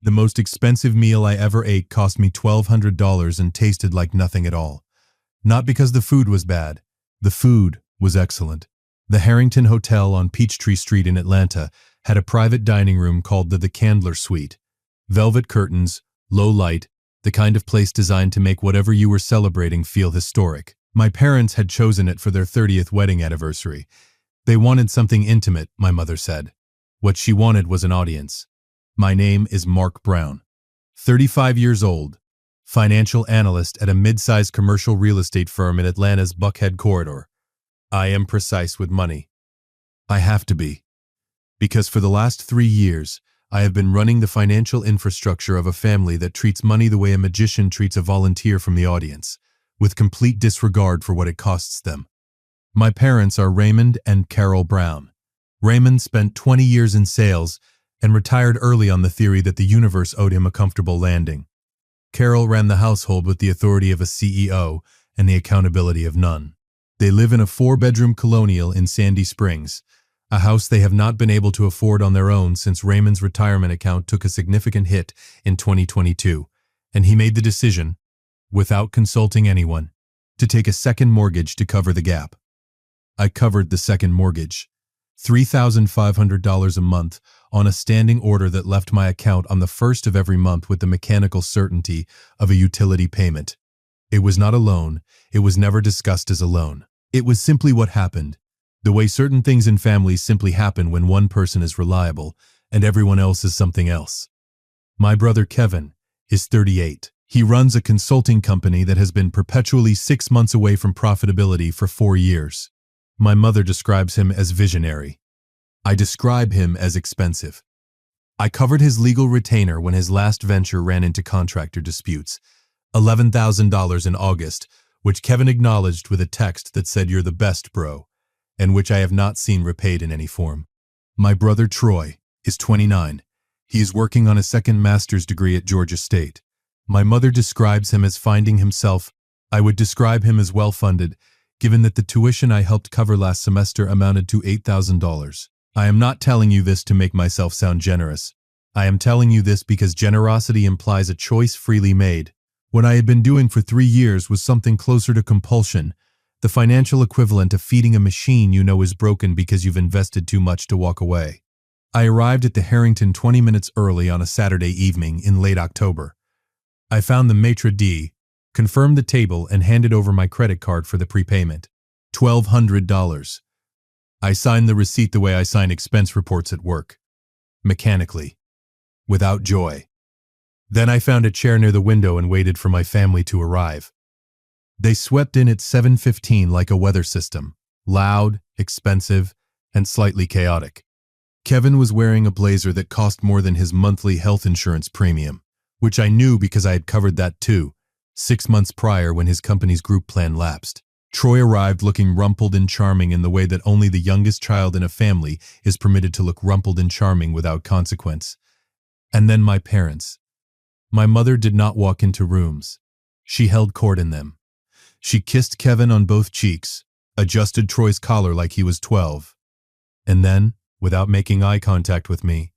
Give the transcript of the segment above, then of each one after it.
The most expensive meal I ever ate cost me $1,200 and tasted like nothing at all. Not because the food was bad. The food was excellent. The Harrington Hotel on Peachtree Street in Atlanta had a private dining room called the Candler Suite. Velvet curtains, low light, the kind of place designed to make whatever you were celebrating feel historic. My parents had chosen it for their 30th wedding anniversary. They wanted something intimate, my mother said. What she wanted was an audience. My name is Mark Brown, 35 years old, financial analyst at a mid-sized commercial real estate firm in Atlanta's Buckhead corridor. I am precise with money. I have to be. Because for the last 3 years, I have been running the financial infrastructure of a family that treats money the way a magician treats a volunteer from the audience, with complete disregard for what it costs them. My parents are Raymond and Carol Brown. Raymond spent 20 years in sales and retired early on the theory that the universe owed him a comfortable landing. Carol ran the household with the authority of a CEO and the accountability of none. They live in a 4-bedroom colonial in Sandy Springs, a house they have not been able to afford on their own since Raymond's retirement account took a significant hit in 2022, and he made the decision, without consulting anyone, to take a second mortgage to cover the gap. I covered the second mortgage, $3,500 a month, on a standing order that left my account on the first of every month with the mechanical certainty of a utility payment. It was not a loan. It was never discussed as a loan. It was simply what happened, the way certain things in families simply happen when one person is reliable and everyone else is something else. My brother Kevin is 38. He runs a consulting company that has been perpetually 6 months away from profitability for 4 years. My mother describes him as visionary. I describe him as expensive. I covered his legal retainer when his last venture ran into contractor disputes, $11,000 in August, which Kevin acknowledged with a text that said, "You're the best, bro," and which I have not seen repaid in any form. My brother Troy is 29. He is working on a second master's degree at Georgia State. My mother describes him as finding himself. I would describe him as well-funded, given that the tuition I helped cover last semester amounted to $8,000. I am not telling you this to make myself sound generous. I am telling you this because generosity implies a choice freely made. What I had been doing for 3 years was something closer to compulsion, the financial equivalent of feeding a machine you know is broken because you've invested too much to walk away. I arrived at the Harrington 20 minutes early on a Saturday evening in late October. I found the maitre d', confirmed the table, and handed over my credit card for the prepayment. $1,200. I signed the receipt the way I sign expense reports at work. Mechanically. Without joy. Then I found a chair near the window and waited for my family to arrive. They swept in at 7:15 like a weather system, loud, expensive, and slightly chaotic. Kevin was wearing a blazer that cost more than his monthly health insurance premium, which I knew because I had covered that too, 6 months prior when his company's group plan lapsed. Troy arrived looking rumpled and charming in the way that only the youngest child in a family is permitted to look rumpled and charming without consequence. And then my parents. My mother did not walk into rooms. She held court in them. She kissed Kevin on both cheeks, adjusted Troy's collar like he was 12, and then, without making eye contact with me,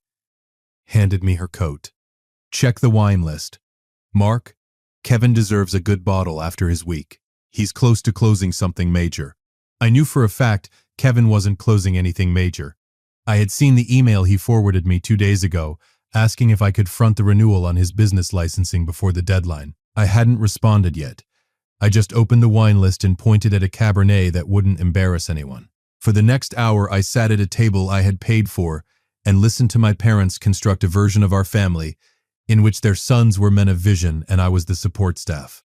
handed me her coat. Check the wine list. Mark, Kevin deserves a good bottle after his week. He's close to closing something major. I knew for a fact Kevin wasn't closing anything major. I had seen the email he forwarded me 2 days ago, asking if I could front the renewal on his business licensing before the deadline. I hadn't responded yet. I just opened the wine list and pointed at a Cabernet that wouldn't embarrass anyone. For the next hour, I sat at a table I had paid for and listened to my parents construct a version of our family in which their sons were men of vision and I was the support staff.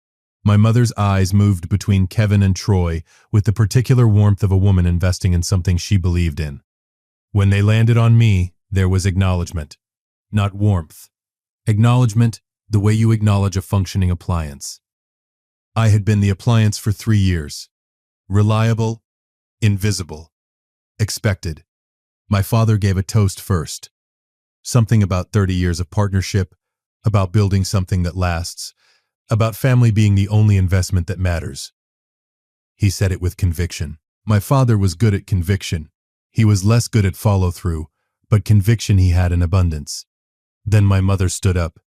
My mother's eyes moved between Kevin and Troy with the particular warmth of a woman investing in something she believed in. When they landed on me, there was acknowledgement, not warmth. Acknowledgement, the way you acknowledge a functioning appliance. I had been the appliance for 3 years. Reliable, invisible, expected. My father gave a toast first. Something about 30 years of partnership, about building something that lasts, about family being the only investment that matters. He said it with conviction. My father was good at conviction. He was less good at follow-through, but conviction he had in abundance. Then my mother stood up.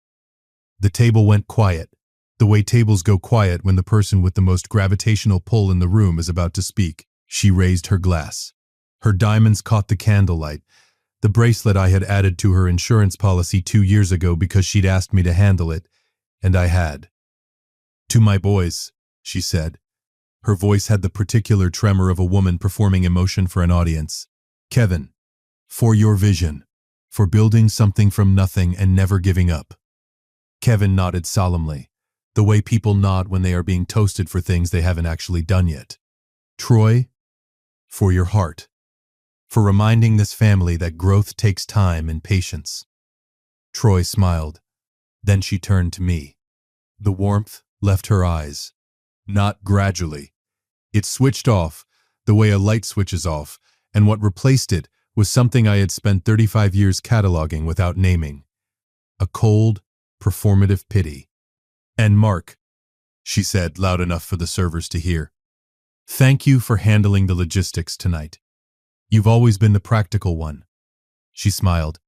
The table went quiet, the way tables go quiet when the person with the most gravitational pull in the room is about to speak. She raised her glass. Her diamonds caught the candlelight, the bracelet I had added to her insurance policy 2 years ago because she'd asked me to handle it, and I had. "To my boys," she said. Her voice had the particular tremor of a woman performing emotion for an audience. "Kevin, for your vision, for building something from nothing and never giving up." Kevin nodded solemnly, the way people nod when they are being toasted for things they haven't actually done yet. "Troy, for your heart, for reminding this family that growth takes time and patience." Troy smiled. Then she turned to me. The warmth left her eyes. Not gradually. It switched off, the way a light switches off, and what replaced it was something I had spent 35 years cataloging without naming. A cold, performative pity. "And Mark," she said, loud enough for the servers to hear, "thank you for handling the logistics tonight. You've always been the practical one." She smiled.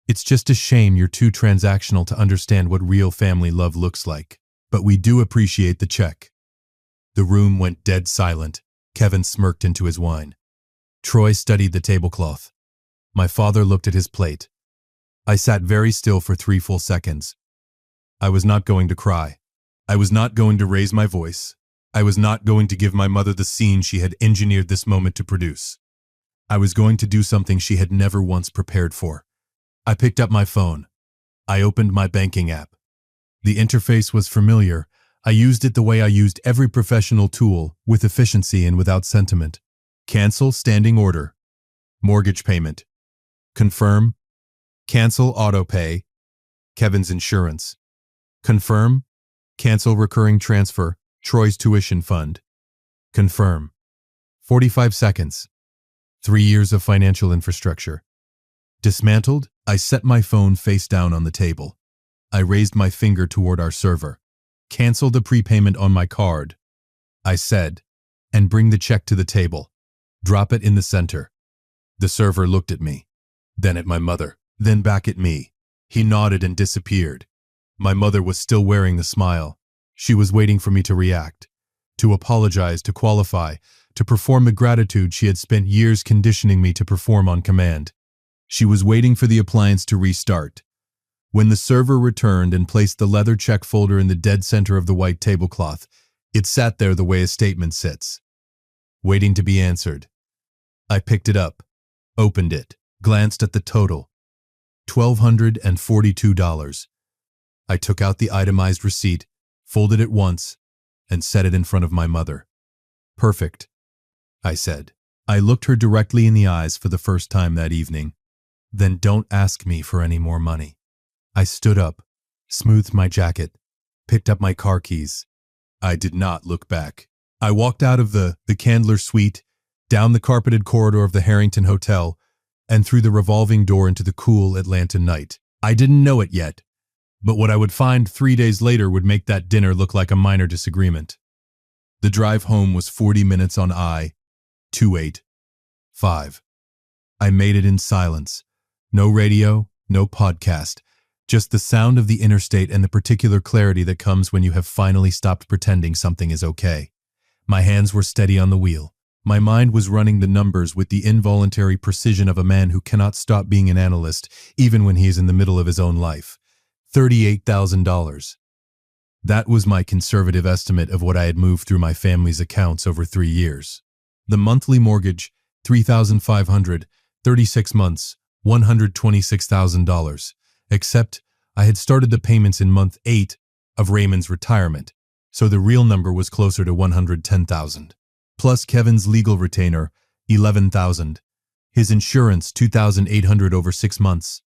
"It's just a shame you're too transactional to understand what real family love looks like. But we do appreciate the check." The room went dead silent. Kevin smirked into his wine. Troy studied the tablecloth. My father looked at his plate. I sat very still for 3 full seconds. I was not going to cry. I was not going to raise my voice. I was not going to give my mother the scene she had engineered this moment to produce. I was going to do something she had never once prepared for. I picked up my phone. I opened my banking app. The interface was familiar. I used it the way I used every professional tool, with efficiency and without sentiment. Cancel standing order. Mortgage payment. Confirm. Cancel autopay. Kevin's insurance. Confirm. Cancel recurring transfer. Troy's tuition fund. Confirm. 45 seconds. 3 years of financial infrastructure. Dismantled, I set my phone face down on the table. I raised my finger toward our server. "Cancel the prepayment on my card," I said, "and bring the check to the table. Drop it in the center." The server looked at me, then at my mother, then back at me. He nodded and disappeared. My mother was still wearing the smile. She was waiting for me to react, to apologize, to qualify, to perform the gratitude she had spent years conditioning me to perform on command. She was waiting for the appliance to restart. When the server returned and placed the leather check folder in the dead center of the white tablecloth, it sat there the way a statement sits, waiting to be answered. I picked it up, opened it, glanced at the total. $1,242. I took out the itemized receipt, folded it once, and set it in front of my mother. "Perfect," I said. I looked her directly in the eyes for the first time that evening. "Then don't ask me for any more money." I stood up, smoothed my jacket, picked up my car keys. I did not look back. I walked out of the Candler suite, down the carpeted corridor of the Harrington Hotel, and through the revolving door into the cool Atlanta night. I didn't know it yet, but what I would find 3 days later would make that dinner look like a minor disagreement. The drive home was 40 minutes on I-285. I made it in silence. No radio, no podcast. Just the sound of the interstate and the particular clarity that comes when you have finally stopped pretending something is okay. My hands were steady on the wheel. My mind was running the numbers with the involuntary precision of a man who cannot stop being an analyst even when he is in the middle of his own life. $38,000. That was my conservative estimate of what I had moved through my family's accounts over 3 years. The monthly mortgage, $3,500, 36 months, $126,000. Except I had started the payments in month 8 of Raymond's retirement, so the real number was closer to $110,000. Plus Kevin's legal retainer, $11,000. His insurance, $2,800 over 6 months.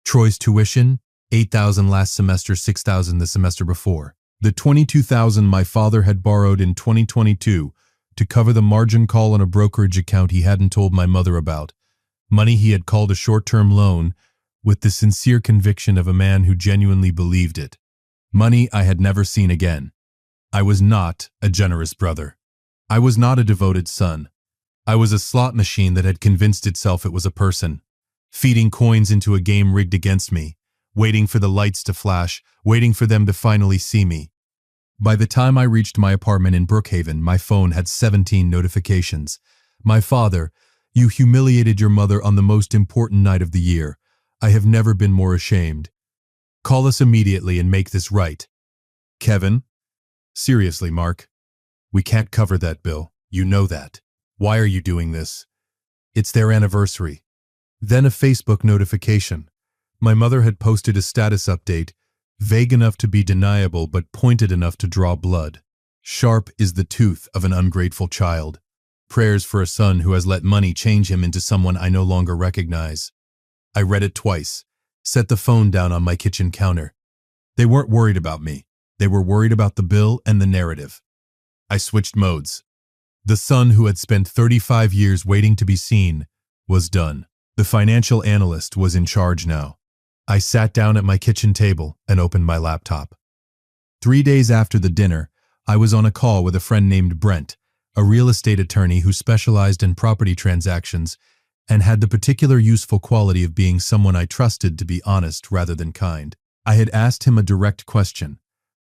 Troy's tuition, $8,000 last semester, $6,000 the semester before. The $22,000 my father had borrowed in 2022 to cover the margin call on a brokerage account he hadn't told my mother about. Money he had called a short-term loan, with the sincere conviction of a man who genuinely believed it. Money I had never seen again. I was not a generous brother. I was not a devoted son. I was a slot machine that had convinced itself it was a person, feeding coins into a game rigged against me, waiting for the lights to flash, waiting for them to finally see me. By the time I reached my apartment in Brookhaven, my phone had 17 notifications. My father, you humiliated your mother on the most important night of the year. I have never been more ashamed. Call us immediately and make this right. Kevin? Seriously, Mark. We can't cover that bill. You know that. Why are you doing this? It's their anniversary. Then a Facebook notification. My mother had posted a status update, vague enough to be deniable but pointed enough to draw blood. Sharp is the tooth of an ungrateful child. Prayers for a son who has let money change him into someone I no longer recognize. I read it twice, set the phone down on my kitchen counter. They weren't worried about me. They were worried about the bill and the narrative. I switched modes. The son who had spent 35 years waiting to be seen was done. The financial analyst was in charge now. I sat down at my kitchen table and opened my laptop. 3 days after the dinner, I was on a call with a friend named Brent, a real estate attorney who specialized in property transactions and had the particular useful quality of being someone I trusted to be honest rather than kind. I had asked him a direct question.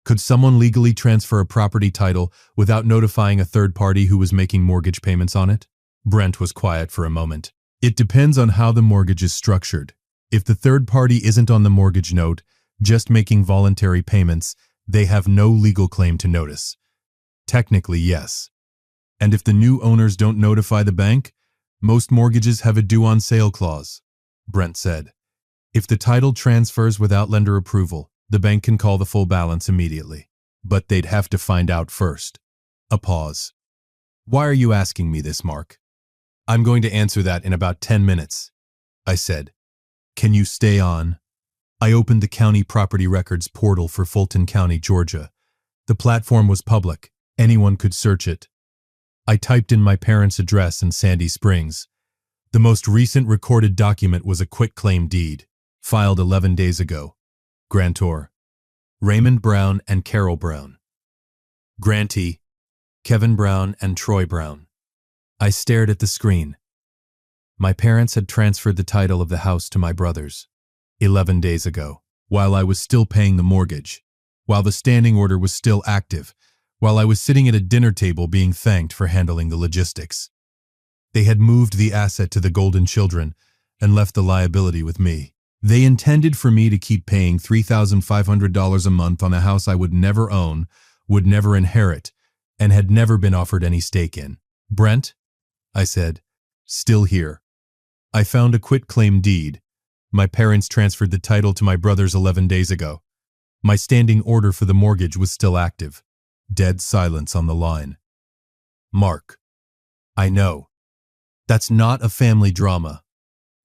Could someone legally transfer a property title without notifying a third party who was making mortgage payments on it? Brent was quiet for a moment. It depends on how the mortgage is structured. If the third party isn't on the mortgage note, just making voluntary payments, they have no legal claim to notice. Technically, yes. And if the new owners don't notify the bank, most mortgages have a due on sale clause, Brent said. If the title transfers without lender approval, the bank can call the full balance immediately. But they'd have to find out first. A pause. Why are you asking me this, Mark? I'm going to answer that in about 10 minutes, I said. Can you stay on? I opened the county property records portal for Fulton County, Georgia. The platform was public. Anyone could search it. I typed in my parents' address in Sandy Springs. The most recent recorded document was a quitclaim deed, filed 11 days ago. Grantor: Raymond Brown and Carol Brown. Grantee: Kevin Brown and Troy Brown. I stared at the screen. My parents had transferred the title of the house to my brothers 11 days ago, while I was still paying the mortgage, while the standing order was still active, while I was sitting at a dinner table being thanked for handling the logistics. They had moved the asset to the Golden Children and left the liability with me. They intended for me to keep paying $3,500 a month on a house I would never own, would never inherit, and had never been offered any stake in. Brent, I said, still here. I found a quitclaim deed. My parents transferred the title to my brothers 11 days ago. My standing order for the mortgage was still active. Dead silence on the line. Mark, I know. That's not a family drama,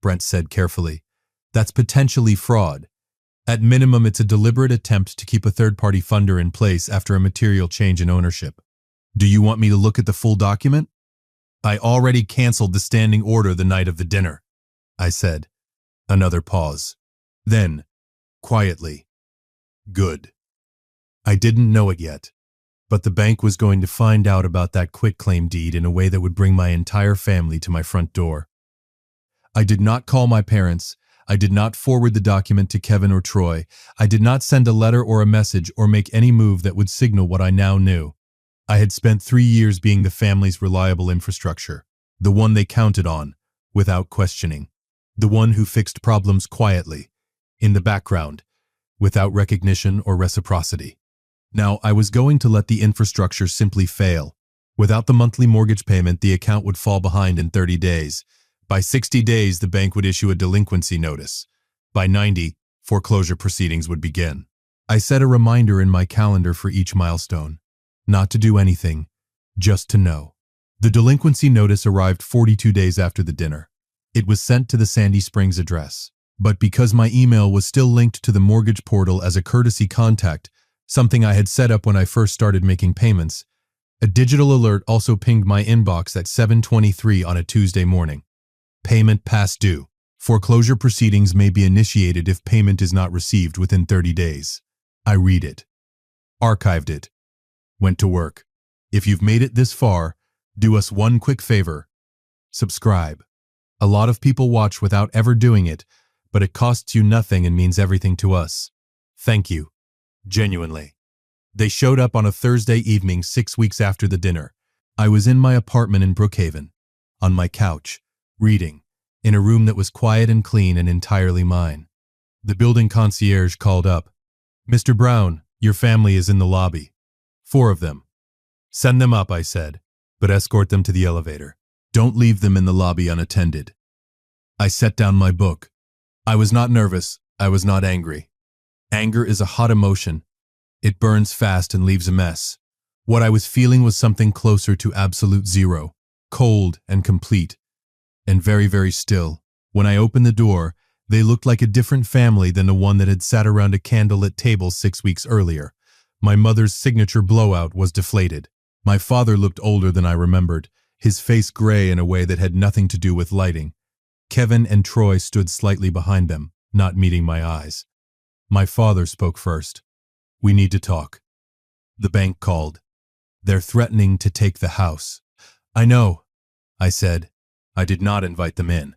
Brent said carefully. That's potentially fraud. At minimum, it's a deliberate attempt to keep a third-party funder in place after a material change in ownership. Do you want me to look at the full document? I already canceled the standing order the night of the dinner, I said. Another pause. Then, quietly, good. I didn't know it yet, but the bank was going to find out about that quitclaim deed in a way that would bring my entire family to my front door. I did not call my parents. I did not forward the document to Kevin or Troy. I did not send a letter or a message or make any move that would signal what I now knew. I had spent 3 years being the family's reliable infrastructure, the one they counted on, without questioning, the one who fixed problems quietly, in the background, without recognition or reciprocity. Now, I was going to let the infrastructure simply fail. Without the monthly mortgage payment, the account would fall behind in 30 days. By 60 days, the bank would issue a delinquency notice. By 90, foreclosure proceedings would begin. I set a reminder in my calendar for each milestone. Not to do anything, just to know. The delinquency notice arrived 42 days after the dinner. It was sent to the Sandy Springs address. But because my email was still linked to the mortgage portal as a courtesy contact, something I had set up when I first started making payments, a digital alert also pinged my inbox at 7:23 on a Tuesday morning. Payment past due. Foreclosure proceedings may be initiated if payment is not received within 30 days. I read it. Archived it. Went to work. If you've made it this far, do us one quick favor. Subscribe. A lot of people watch without ever doing it, but it costs you nothing and means everything to us. Thank you. Genuinely. They showed up on a Thursday evening 6 weeks after the dinner. I was in my apartment in Brookhaven, on my couch, reading, in a room that was quiet and clean and entirely mine. The building concierge called up. "Mr. Brown, your family is in the lobby. 4 of them." "Send them up," I said, "but escort them to the elevator. Don't leave them in the lobby unattended." I set down my book. I was not nervous. I was not angry. Anger is a hot emotion. It burns fast and leaves a mess. What I was feeling was something closer to absolute zero, cold and complete, and very, very still. When I opened the door, they looked like a different family than the one that had sat around a candlelit table 6 weeks earlier. My mother's signature blowout was deflated. My father looked older than I remembered, his face gray in a way that had nothing to do with lighting. Kevin and Troy stood slightly behind them, not meeting my eyes. My father spoke first. "We need to talk." The bank called. "They're threatening to take the house." "I know," I said. I did not invite them in.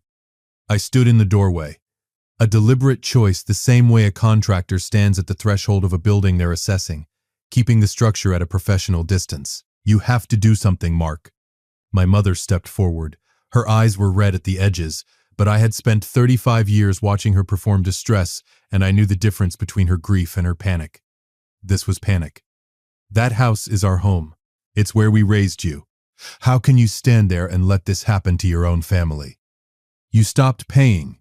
I stood in the doorway. A deliberate choice, the same way a contractor stands at the threshold of a building they're assessing, keeping the structure at a professional distance. "You have to do something, Mark." My mother stepped forward. Her eyes were red at the edges, but I had spent 35 years watching her perform distress, and I knew the difference between her grief and her panic. This was panic. "That house is our home. It's where we raised you. How can you stand there and let this happen to your own family?" "You stopped paying,"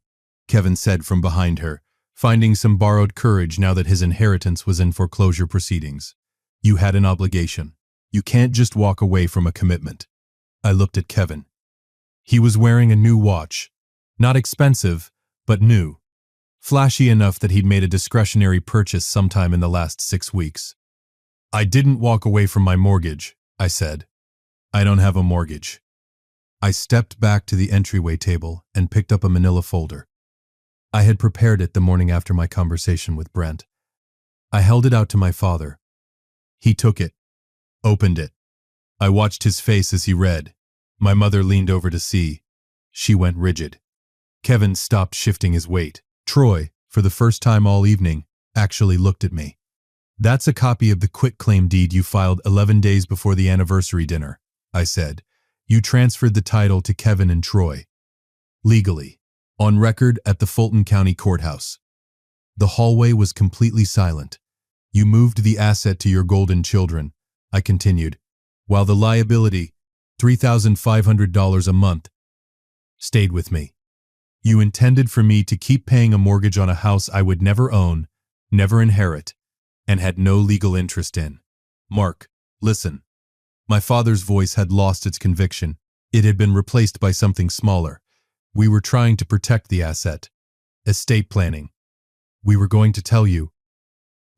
Kevin said from behind her, finding some borrowed courage now that his inheritance was in foreclosure proceedings. "You had an obligation. You can't just walk away from a commitment." I looked at Kevin. He was wearing a new watch. Not expensive, but new. Flashy enough that he'd made a discretionary purchase sometime in the last 6 weeks. "I didn't walk away from my mortgage," I said. "I don't have a mortgage." I stepped back to the entryway table and picked up a manila folder. I had prepared it the morning after my conversation with Brent. I held it out to my father. He took it, opened it. I watched his face as he read. My mother leaned over to see. She went rigid. Kevin stopped shifting his weight. Troy, for the first time all evening, actually looked at me. "That's a copy of the quitclaim deed you filed 11 days before the anniversary dinner," I said. "You transferred the title to Kevin and Troy. Legally. On record at the Fulton County Courthouse." The hallway was completely silent. "You moved the asset to your golden children," I continued, "while the liability, $3,500 a month, stayed with me. You intended for me to keep paying a mortgage on a house I would never own, never inherit, and had no legal interest in. Mark, listen." My father's voice had lost its conviction. It had been replaced by something smaller. "We were trying to protect the asset. Estate planning. We were going to tell you."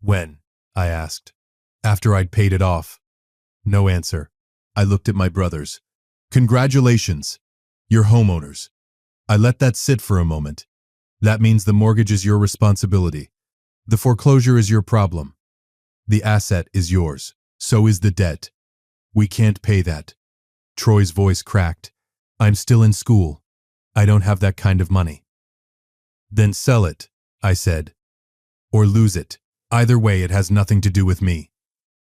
"When?" I asked. "After I'd paid it off." No answer. I looked at my brothers. "Congratulations. You're homeowners." I let that sit for a moment. "That means the mortgage is your responsibility. The foreclosure is your problem. The asset is yours. So is the debt. We can't pay that." Troy's voice cracked. "I'm still in school. I don't have that kind of money." "Then sell it," I said. "Or lose it. Either way, it has nothing to do with me."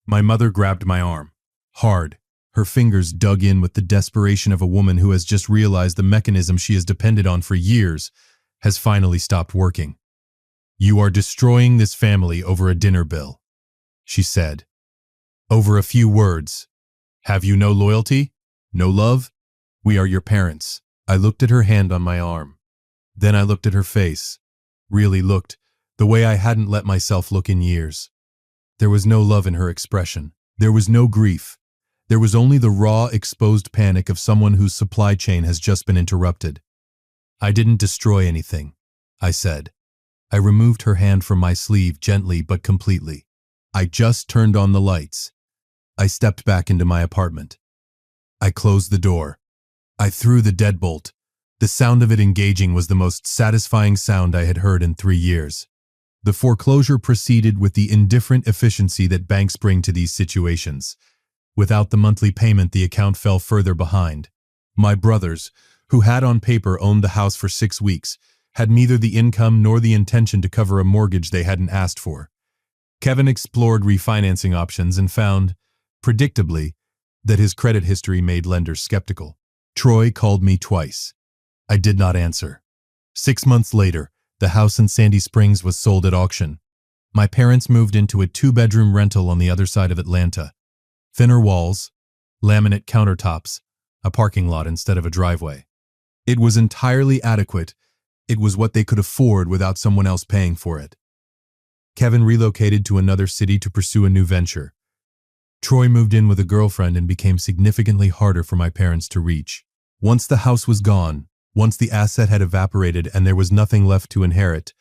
My mother grabbed my arm. Hard. Her fingers dug in with the desperation of a woman who has just realized the mechanism she has depended on for years has finally stopped working. "You are destroying this family over a dinner bill," she said. "Over a few words. Have you no loyalty? No love? We are your parents." I looked at her hand on my arm. Then I looked at her face. Really looked, the way I hadn't let myself look in years. There was no love in her expression. There was no grief. There was only the raw, exposed panic of someone whose supply chain has just been interrupted. "I didn't destroy anything," I said. I removed her hand from my sleeve gently but completely. "I just turned on the lights." I stepped back into my apartment. I closed the door. I threw the deadbolt. The sound of it engaging was the most satisfying sound I had heard in 3 years. The foreclosure proceeded with the indifferent efficiency that banks bring to these situations. Without the monthly payment, the account fell further behind. My brothers, who had on paper owned the house for 6 weeks, had neither the income nor the intention to cover a mortgage they hadn't asked for. Kevin explored refinancing options and found, predictably, that his credit history made lenders skeptical. Troy called me twice. I did not answer. 6 months later, the house in Sandy Springs was sold at auction. My parents moved into a 2-bedroom rental on the other side of Atlanta. Thinner walls, laminate countertops, a parking lot instead of a driveway. It was entirely adequate. It was what they could afford without someone else paying for it. Kevin relocated to another city to pursue a new venture. Troy moved in with a girlfriend and became significantly harder for my parents to reach. Once the house was gone, once the asset had evaporated and there was nothing left to inherit,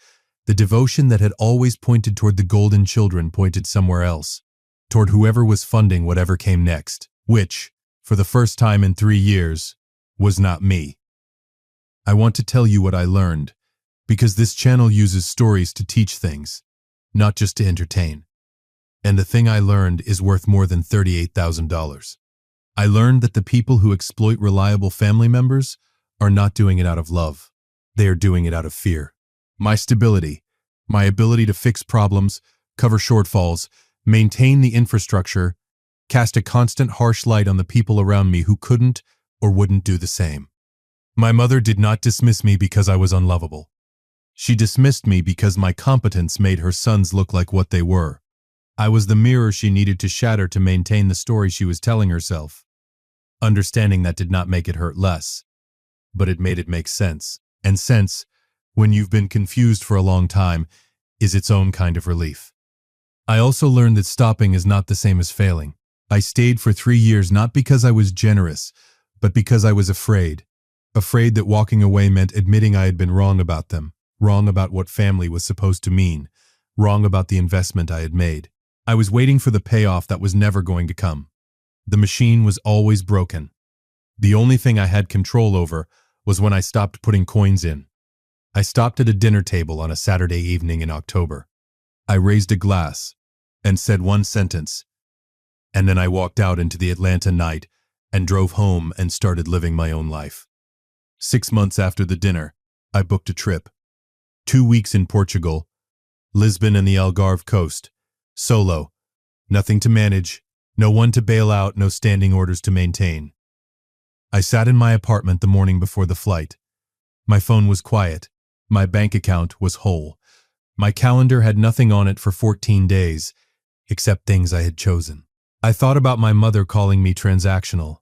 the devotion that had always pointed toward the golden children pointed somewhere else, toward whoever was funding whatever came next, which, for the first time in 3 years, was not me. I want to tell you what I learned, because this channel uses stories to teach things, not just to entertain. And the thing I learned is worth more than $38,000. I learned that the people who exploit reliable family members are not doing it out of love. They are doing it out of fear. My stability, my ability to fix problems, cover shortfalls, maintain the infrastructure, cast a constant harsh light on the people around me who couldn't or wouldn't do the same. My mother did not dismiss me because I was unlovable. She dismissed me because my competence made her sons look like what they were. I was the mirror she needed to shatter to maintain the story she was telling herself. Understanding that did not make it hurt less, but it made it make sense. And sense, when you've been confused for a long time, is its own kind of relief. I also learned that stopping is not the same as failing. I stayed for 3 years not because I was generous, but because I was afraid. Afraid that walking away meant admitting I had been wrong about them, wrong about what family was supposed to mean, wrong about the investment I had made. I was waiting for the payoff that was never going to come. The machine was always broken. The only thing I had control over was when I stopped putting coins in. I stopped at a dinner table on a Saturday evening in October. I raised a glass and said one sentence, and then I walked out into the Atlanta night and drove home and started living my own life. 6 months after the dinner, I booked a trip. 2 weeks in Portugal, Lisbon and the Algarve coast. Solo. Nothing to manage, no one to bail out, no standing orders to maintain. I sat in my apartment the morning before the flight. My phone was quiet. My bank account was whole. My calendar had nothing on it for 14 days, except things I had chosen. I thought about my mother calling me transactional,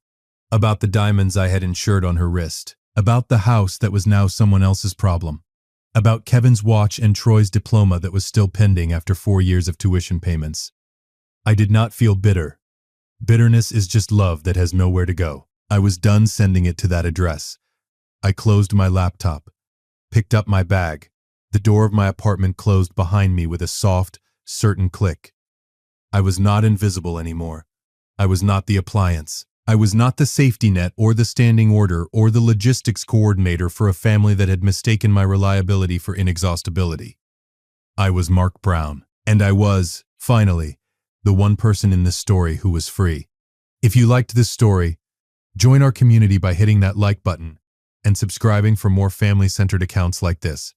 about the diamonds I had insured on her wrist, about the house that was now someone else's problem, about Kevin's watch and Troy's diploma that was still pending after 4 years of tuition payments. I did not feel bitter. Bitterness is just love that has nowhere to go. I was done sending it to that address. I closed my laptop, picked up my bag. The door of my apartment closed behind me with a soft, certain click. I was not invisible anymore. I was not the appliance. I was not the safety net or the standing order or the logistics coordinator for a family that had mistaken my reliability for inexhaustibility. I was Mark Brown, and I was, finally, the one person in this story who was free. If you liked this story, join our community by hitting that like button and subscribing for more family-centered accounts like this.